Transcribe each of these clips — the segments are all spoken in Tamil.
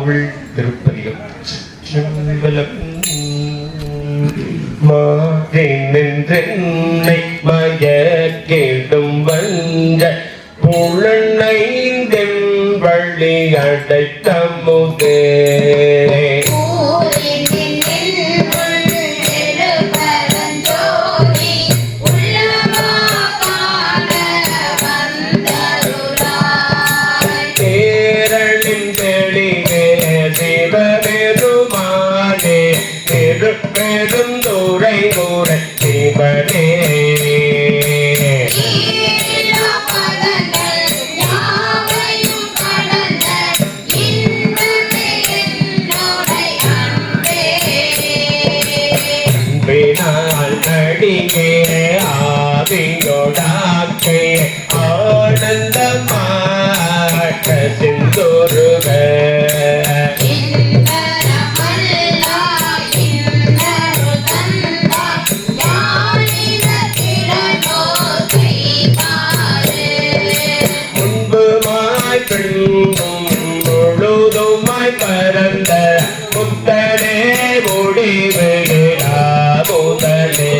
திருப்புகழ் திருப்பதிகம். மாறினின்றென்னை மயக்கிடும் வந்த புலனைந்தென் வழி அடைத்தமுதே பெருந்துரை ஊரை சிவனே அன்பினால் நடிகே ஆவியோடாக்கே ஆனந்தமாக சிந்துருக முழுதுமாய் பரந்த புத்தனே முடிவே முதலே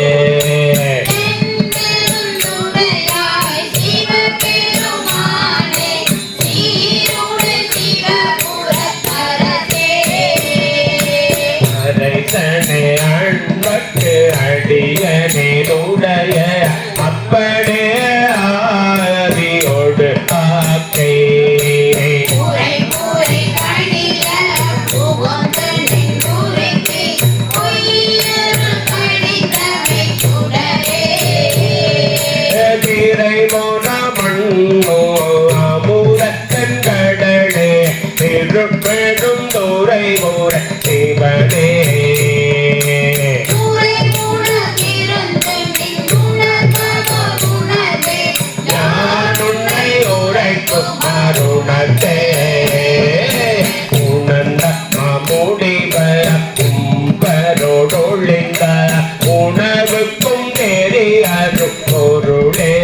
அரசனே அன்பக்கு அடியனுடைய அப்பனே ஆதியோடு ஆக்கை பெரும் தூரை ஊரை சிவனே நான் உன்னை உரைக்கும் அருணத்தே உணர்ந்த முடிவர கும்பரோடொழிந்த உணவுக்கும் தெரியாது பொருளே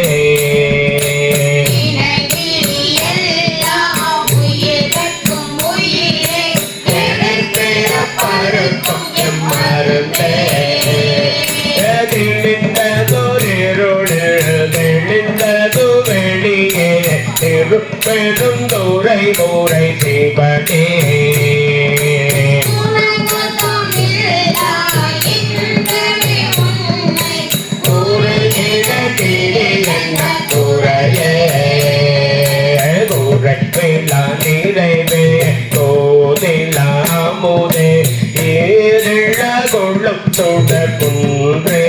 பெரும் தூரை ஊரை சிவனே நிறைவே தோதிலாமுதே ஏறிழ கொள்ளும் சுடர் குன்றே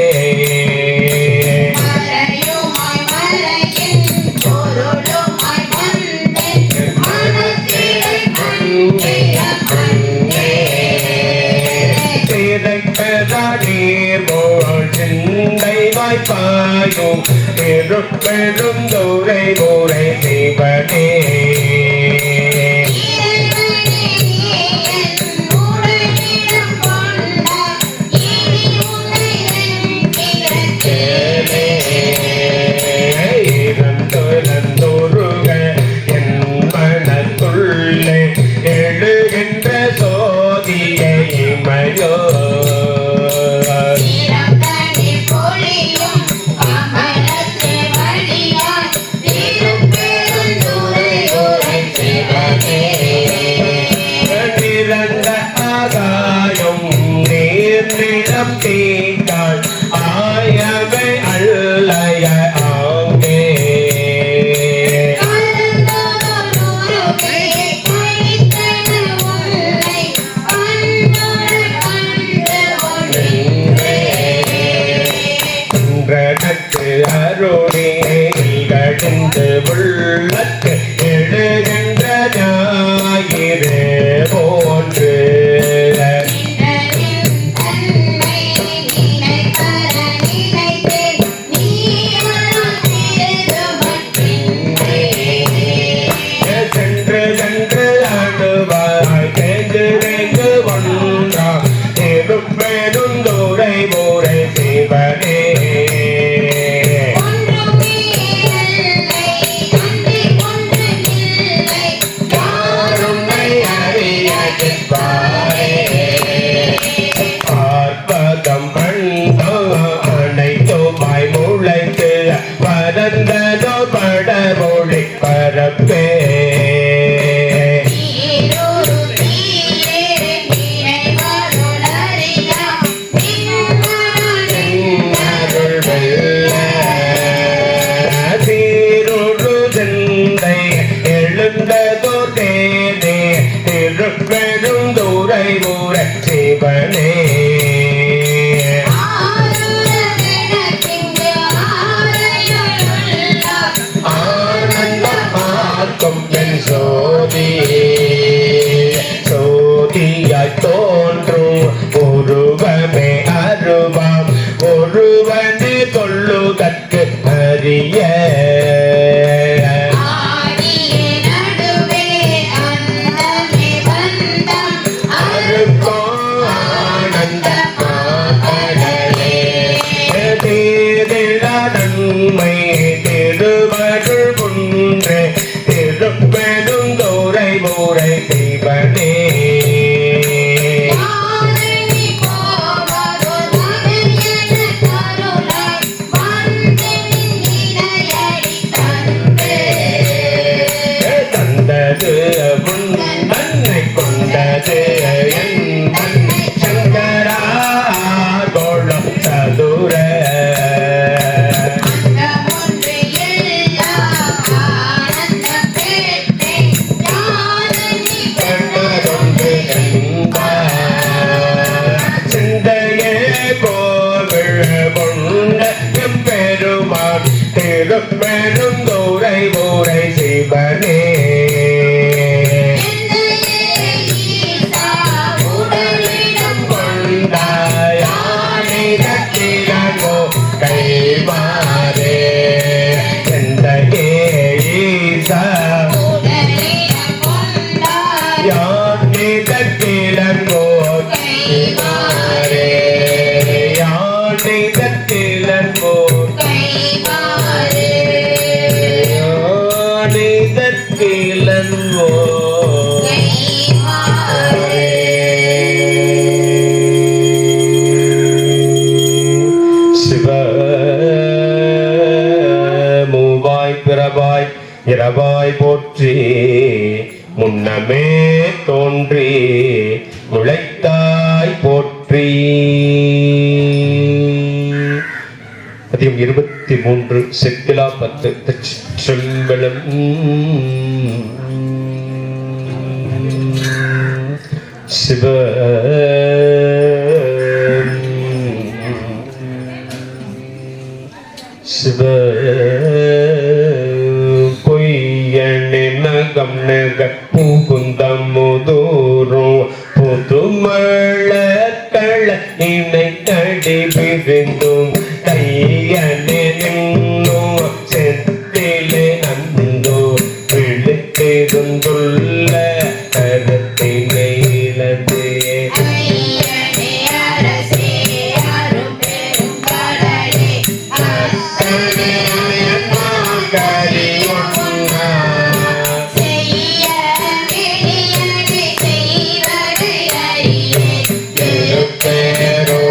பாயும் பெரும் தூரை ஊரை சிவனே இருந்துருக என் மனத்துள்ளே எழுகின்ற சோதியை மயோ தீட்டாள் ஆயவை அல்லைய ஆங்கே குன்றனக்கு அருளே கடிந்து உள்ளத்து எழுகின்ற ஞாயிறு போன்று பாரே பார்ப்பதம் கண்டோ அனைத்துமாய் முளைத்து பரந்ததோ படமொழி பரப்பே பெருந்துரை ஊர சிவனே ஆனந்தமாக்கும் பெண் சோதி சோதியாய் தோன்றும் உருவமே அருவாம் ஒருவனே சொல்லுதற்கு அறிய திருப்பெருந்துரை ஊரை சிவனே தந்தது உன் தன்னை கொண்டது என் தன்னை சங்கரா கோளம் சதுர பெருந்துரை ஊரை சிவனே உடலிடம் கொண்டாயானிடத்திலோ கைமாறே செந்தையே ஈசா யானிடத்திலோ கைமாறே யானிடத்திலோ கிளன்வோ சிவ மூவாய் பிறவாய் இரவாய் போற்றி முன்னமே தோன்றி முளைத்தாய் போற்றி. அதிகம் 23 செக்கிலா 10 திருச்சிற்றம்பலம். சிவ சிவ பொய்யணினகம் நக பூகுந்தம் முதூரும் புதுமழக்கள இணை தடி பிரிந்தும் கையனே நின்னும் செத்திலே அந்தோ விழுத்திருந்துள்ள கருத்தினை இழந்தே பேரோ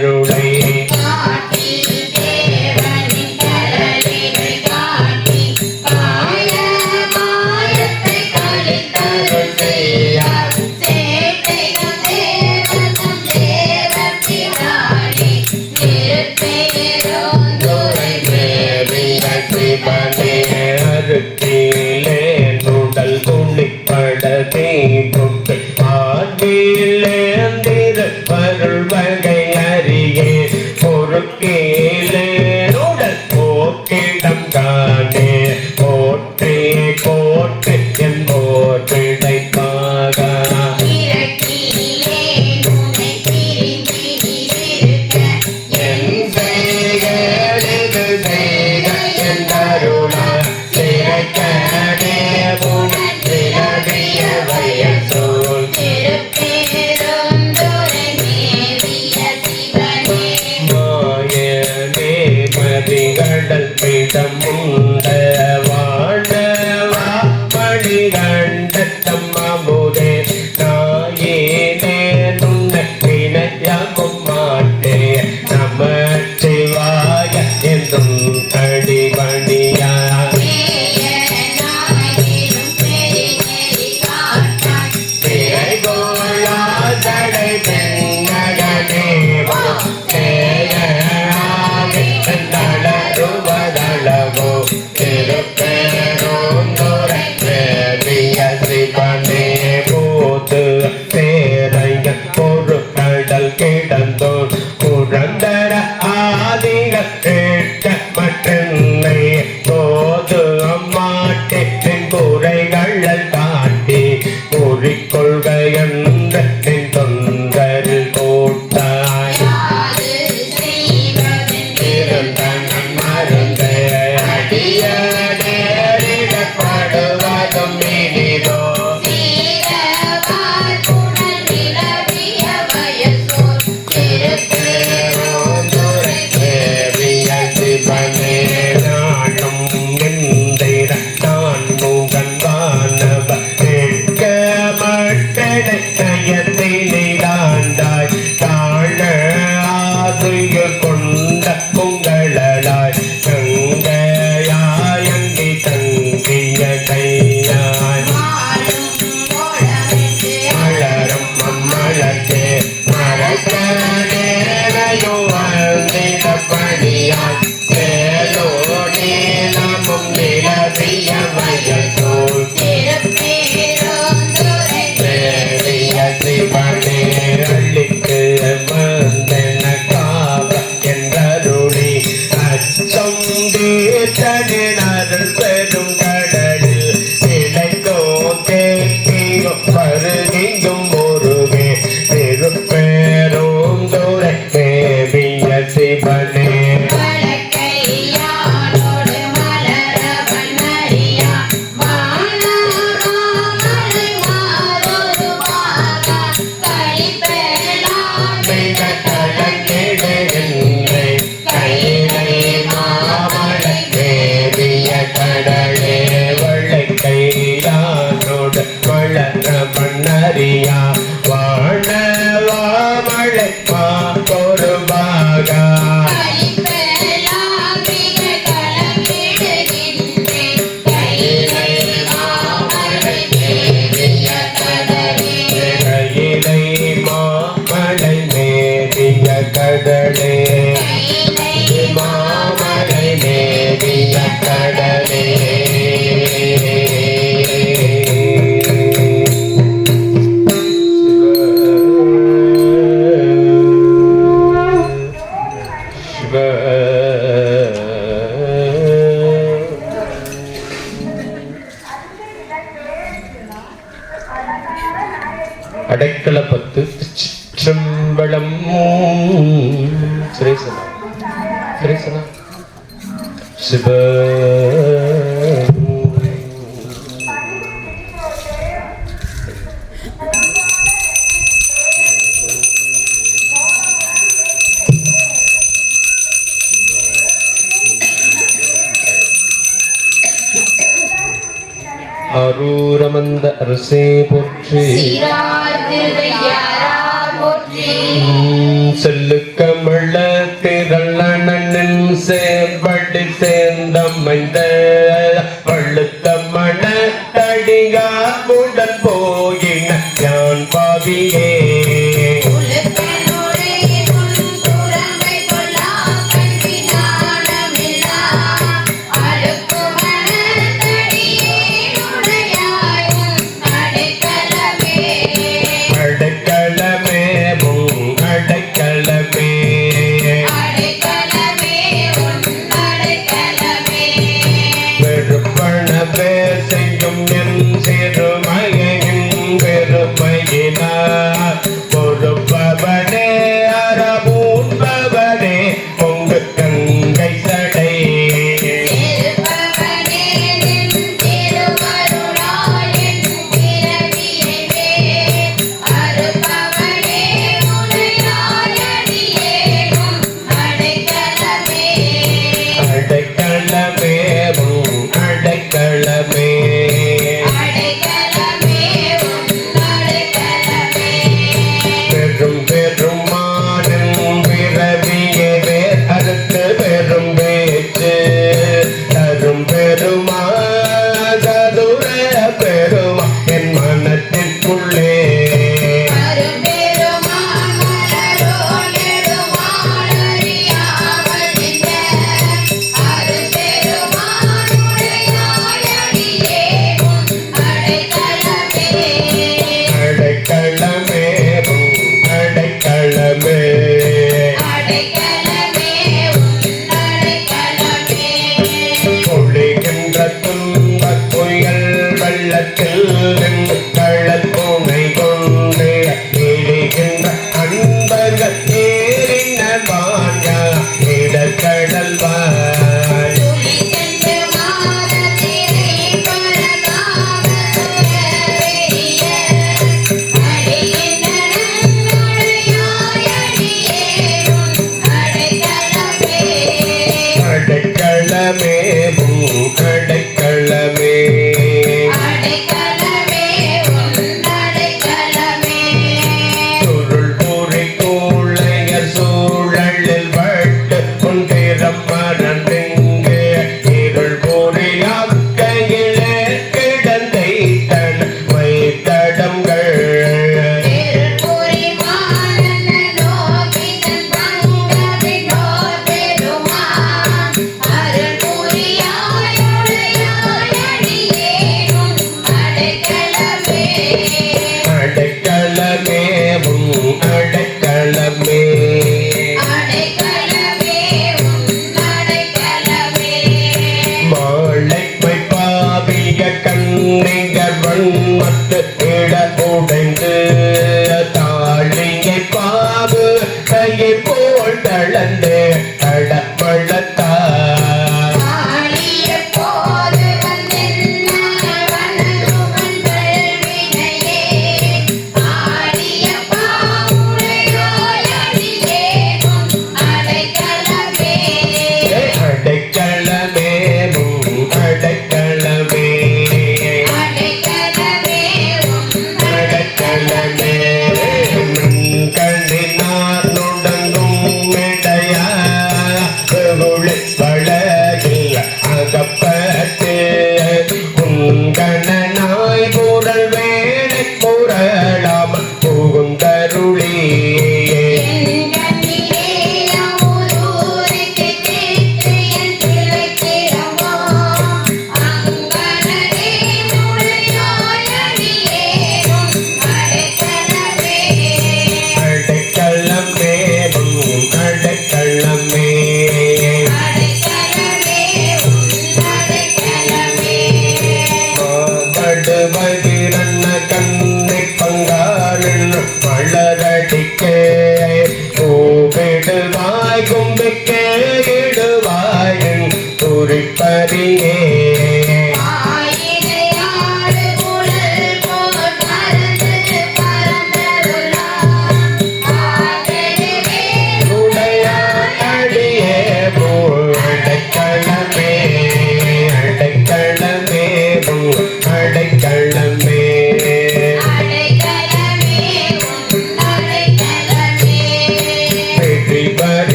அருளை அருக்கிலே நுடல் துணிப்படத்தை தொட்டு ஆதியிலேந்திர பருள் வகை அறியே பொறுக்கிலே நுடல் போக்கிடம் காணே போற்றே போற்று என்போர் பிழைப்பாக கடல் பீடம் உண்ட வாழவா மணிகண்ட தம்மமுதே நாயேனே நுண்ண வினையாகும் மாட்டே நமச்சிவாய என்றும் அடிபணியா பிறைகோளா தடை பெண்ணகனே ளவோ திருப்பேரோந்துரை வேதிய சிவனே போது பேரைய ஒரு கடல் கிடந்தோர் புரந்தர ஆதிகள் கேட்ட மற்றென்னை போது அம்மாட்டின் குறைகள் காட்டி கூறிக்கொள்க என்ற தொந்தரில் போட்டாய் படுவதும் இனிதோ சிவனே நாடும் நிந்திர நான் முகன் வானவ கேட்க மட்டடை நயத்தை நீடாண்டாய் தாழ ஆதுயர் கொண்ட பொங்கலாய் கங்கையாயங்கி தங்கிய கையாய் மலரும் மம்மளத்தே மறக்க நேரையோ வந்திட பணியாய் சேலோ நீளமும் நிலவிய வயசோல் தேவிய சிவனே அள்ளிக்கு வந்தன காவ என்றருளி அச்சம் தீர்த்தடினர் பெரும் கடலில் இடைக்கோ தேக்கியோ பருகியும் ஒருவே திருப்பேரும் துறை தேவிய சிவனே கடலே வள்ளை கையானோடு வளர மன்னரியா வாழவா மழை ஒரு பாகா கையிலை மாமலை மேதிய கடலே மாமலை மேதிய கடலே அடைக்கலப்பத்து சிற்றம்பலம் சிரேசனா சிரேசனா சிவ அரூரமந்த அரசே போற்றி செல்லுக்கம நோக்கியே செய்யும் என் சிறுமையின் பெருமையினார் பொறுப்பவனே அறமூன்பவனே பொங்கு கங்கை சடை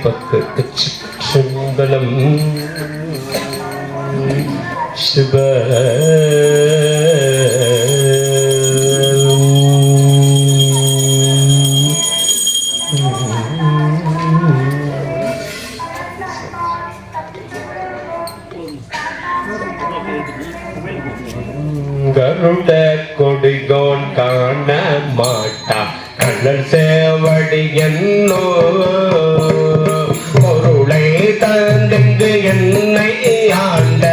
பக்கத்து சிற்றம்பலம் சிவ கருட கொடிகோன் காண மாட்டா கண்ணல் சேவடி என்னோ பொருளை தந்தெங்கு என்னை ஆண்ட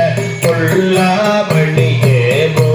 பொல்லாமணியே போ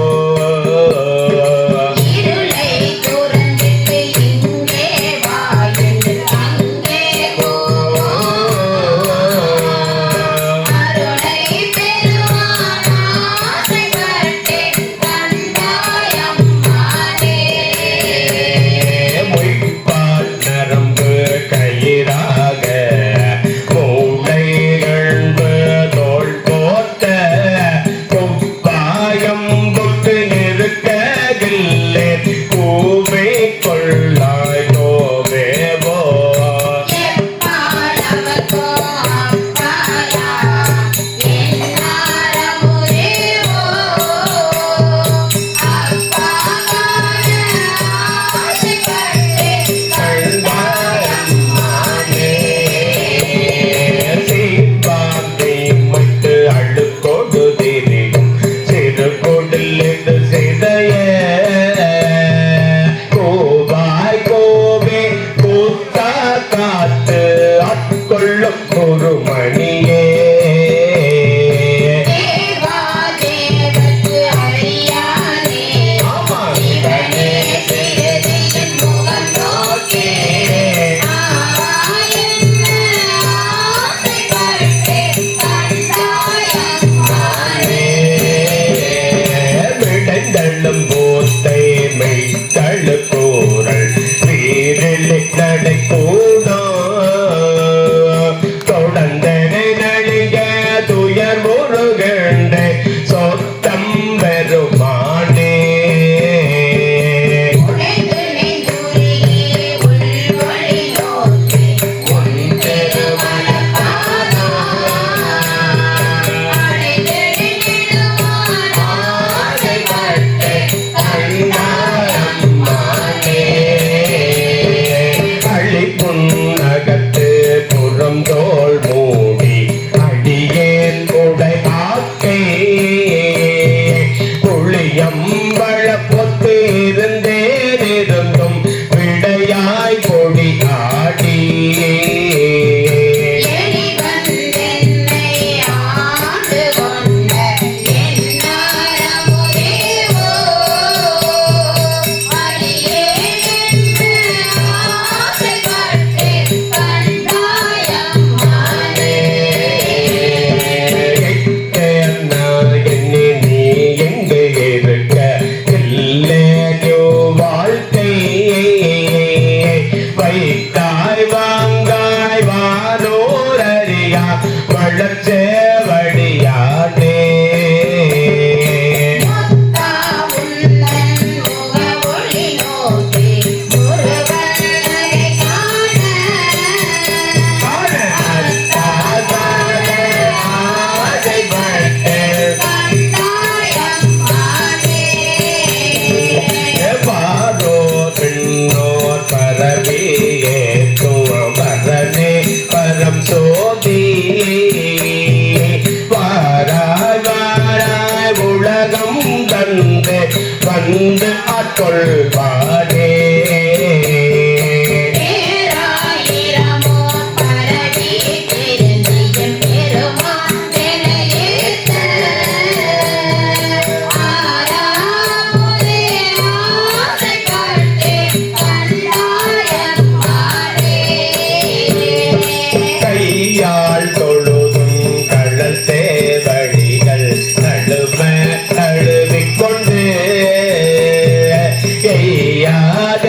ஒரு மணியே விடந்தள்ளும் போத்தை மெய்தழு கூறல் வீரில் நடை கூடோ தொடர்ந்தனை நழிக துயர் முருகண்ட சொத்தம் பெருமானே அழிப்புன்னகத்து புறம் தோல் மூடி அடியேன் உடை ஆக்கை புளியம்பழ பொத்து இருந்தேன் இருந்தும் விடையாய் பொடி ஆடி வைத்தாய் வாங்காய் வானோரறியா வளர்ச்சேவடியானே பரம் சோதி வாராய் வாராய் உலகம் தந்து வந்து ஆட்கொள்வாரே கையாள் தொழுதும் கடல் சேவடிகள் நழுவ நழுவிக்கொண்டு எய்யாத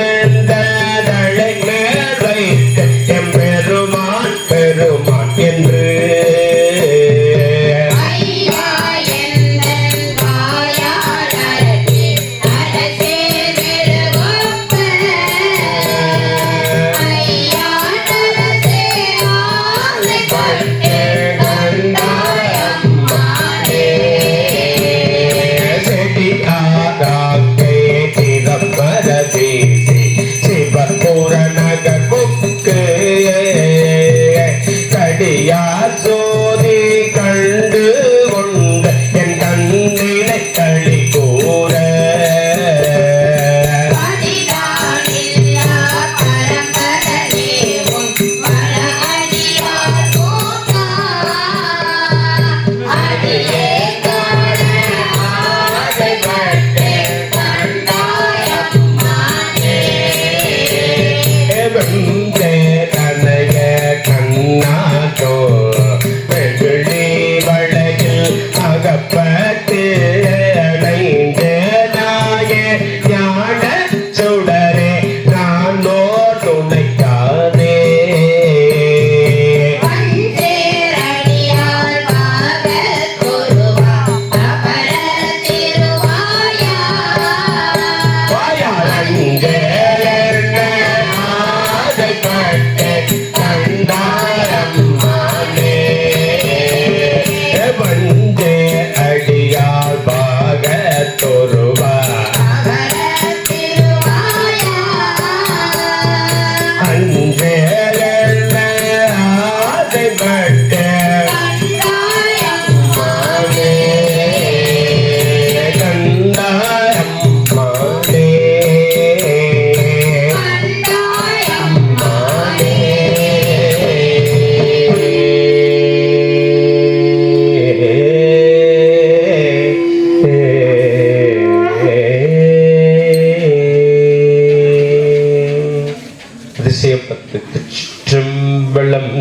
சிற்றம்பலம்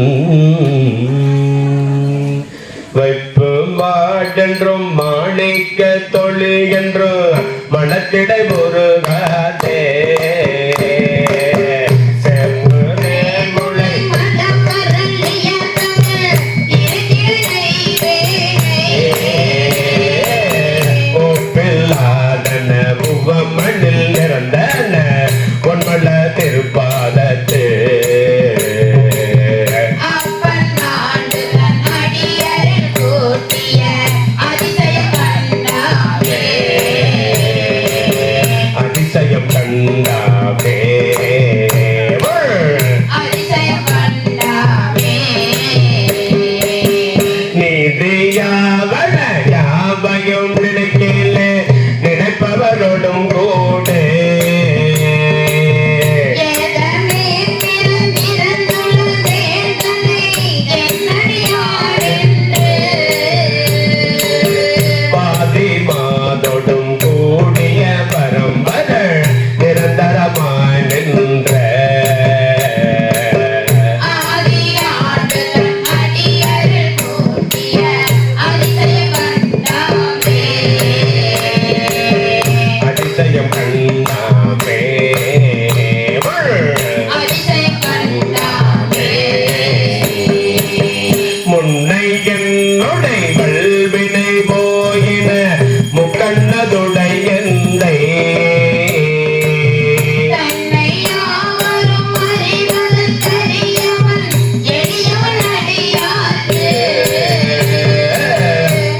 வைப்பு மாடென்றும் மாணிக்க தொழு என்றும் மனத்திடை முருகாதே மண்ணில் நிறந்தன பொன்மல திருப்பாதத்து அதிசயம் கண்டாவே நீதியாவன யாவையும் நினைக்கல நினைப்பவரோடும் கூட பாதி மாதோடும் கூடிய பரம்பர நிரந்தரமாய் நின்ற அதிசயம் கண்டாமே முன்னை என்னுடை வல்வினை போயின முக்கண்ணதுடை எந்தை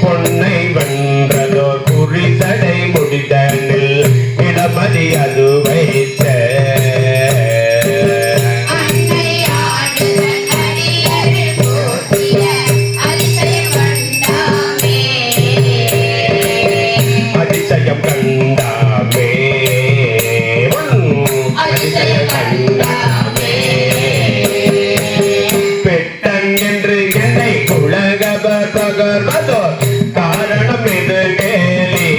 பொன்னை வென்றதோர் புரிதடை முடிதனில் இடமதி அது வைத்த அதிசயம் கண்டாமே அதிசயம் கண்டாமே பெட்டன் என்று என்னை உலகவர் பகர்வதோர் காரணம் இது கேலி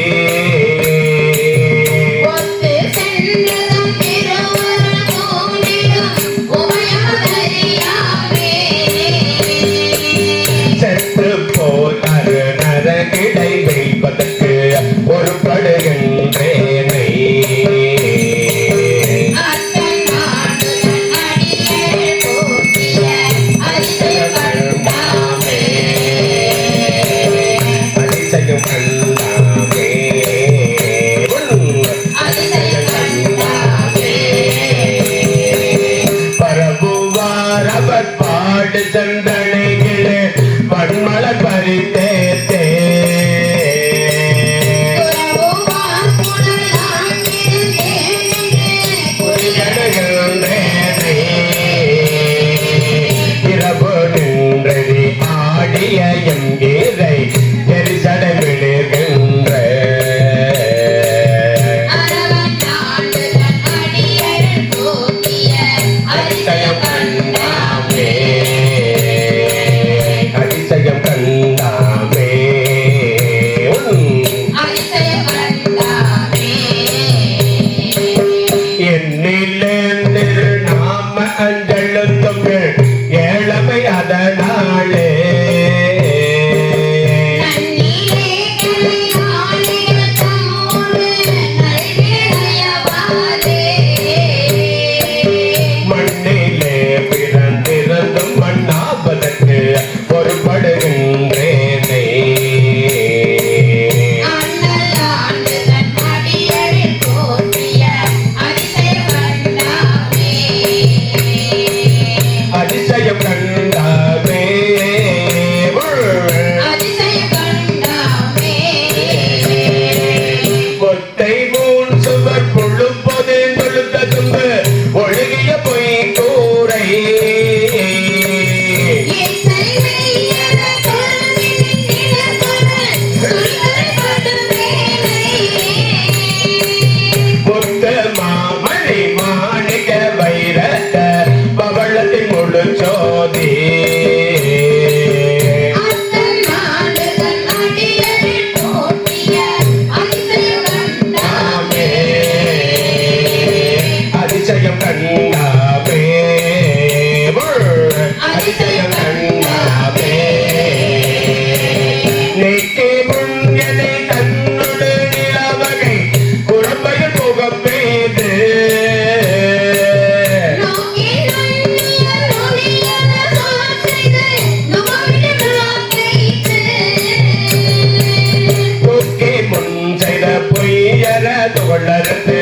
துகளறுத்து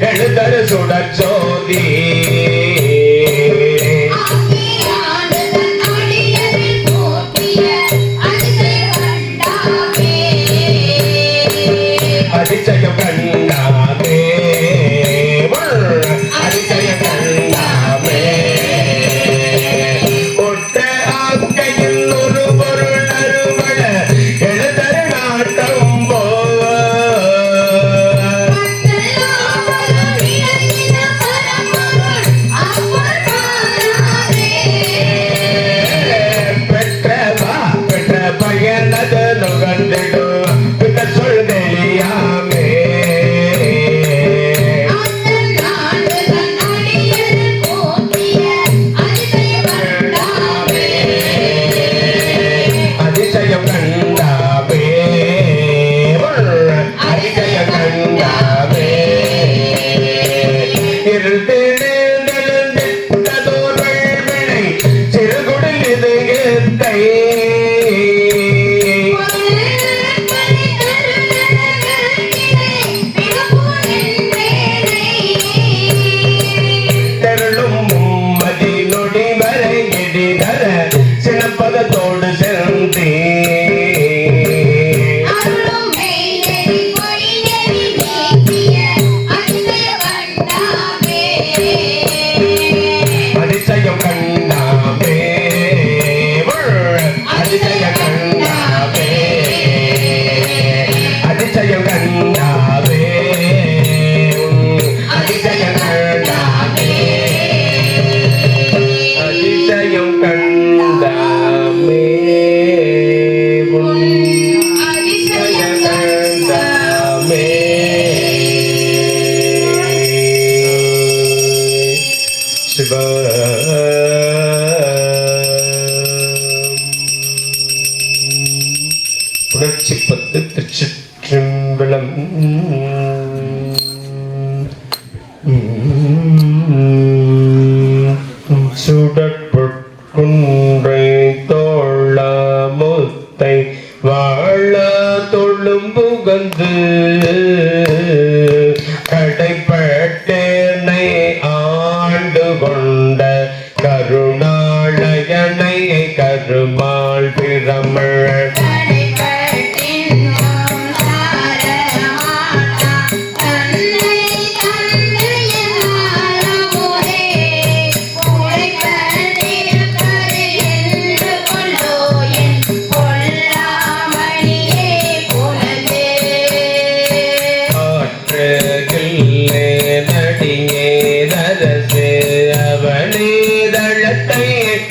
எழுதரு சுடச்சோதி அதிசயம் கண்டாமே அதிசயம் கண்டாமே ஒட்ட ஆக்கையில் ஒரு பொருள் அறுவட எழுதரு நாட்டம் பெற்றவா பெற்ற பயனது நுகர்ந்திடும் பிற சொல் தெரியாமே அதிசயம் கண்டாமே அதிசயம் கண்டாமே இருந்ததோர் வெள்வினை சிறுகுடில் இது எத்தை தெருளும் மும்மதி நொடி வரை இடிதர சினப்பதத்தோடு சென்றே அதிசயம் கண்டாமே அதிசயம் கண்டாமே அதிசயம் கண்டாமே அதிசயம் கண்டாமே அதிசயம் கண்டாமே அதிசயம் கண்டாமே சிவ புணர்ச்சி 10 திருச்சிற்றம்பலம் சுடற்பொற்குன்றை தோள முத்தை வாழ தொழும் புகந்து கடைப்பட்டேனை ஆண்டு கொண்ட கருணாலயனை கருமாள் பிரமழ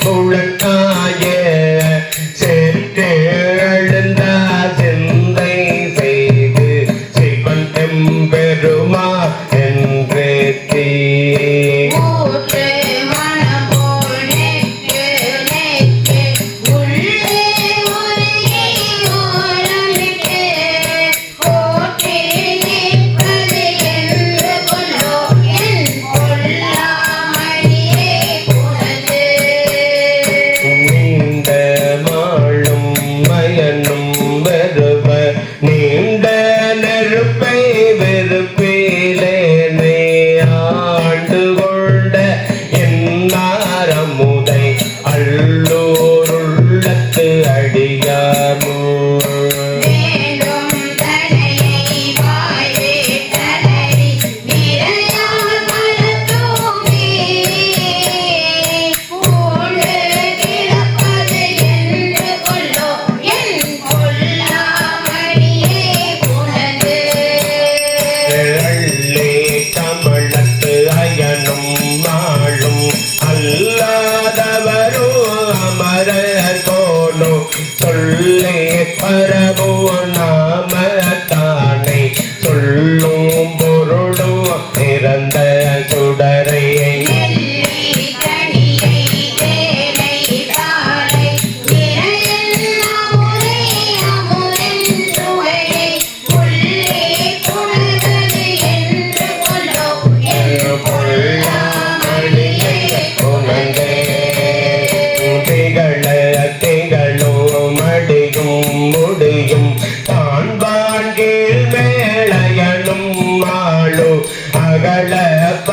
குழக்காய சேர்த்து எழுந்த சிந்தை செய்து சிவன் எம்பெருமா என்று தீ போற்றி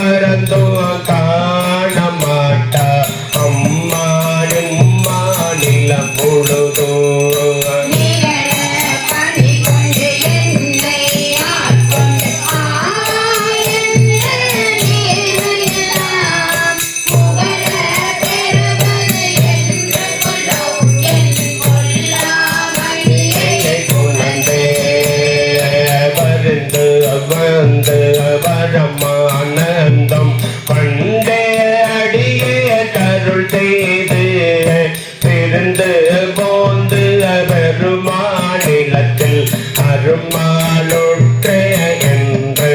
பரந்தோ காண மாட்டா அம்மானும் மாநிலம் முழுதோ பரமானந்தம் பண்டே அடியே கருள் செய்து பிறந்து போந்து பெருமாநிலத்தில் அருமாளுற்ற என்று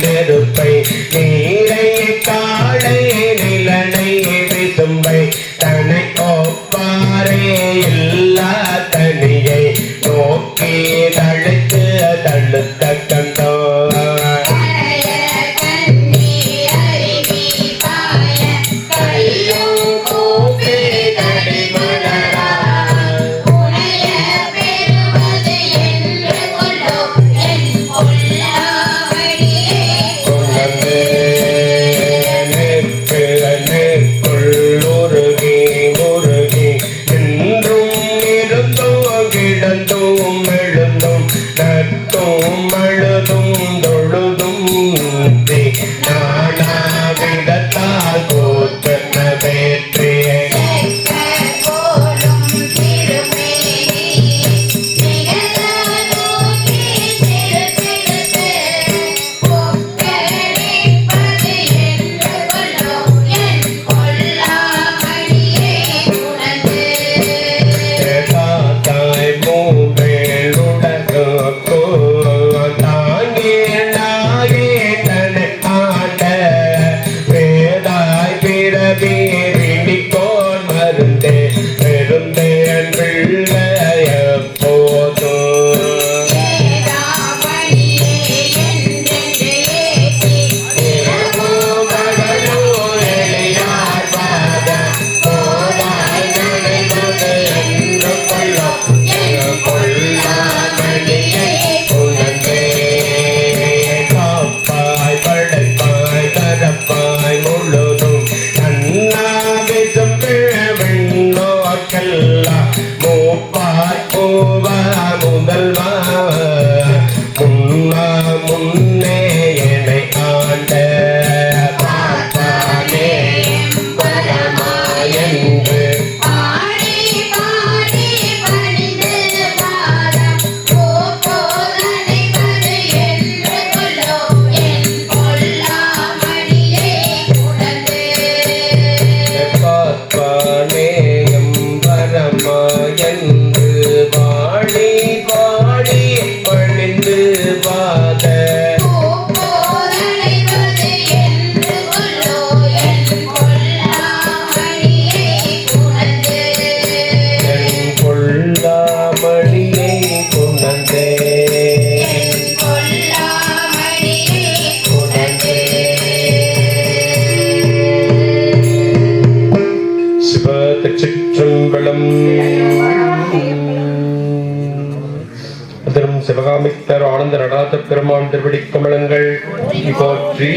நெருப்பை நீரை காடை நிலனை விசும்பை தனை ஒப்பாரே இல்லா தனியை நோக்கி தழுத்து தழுத்த கண்டோ சிவகாமித்தர் ஆனந்த நடாத பெருமான் திருவடி கமலங்கள் போற்றி.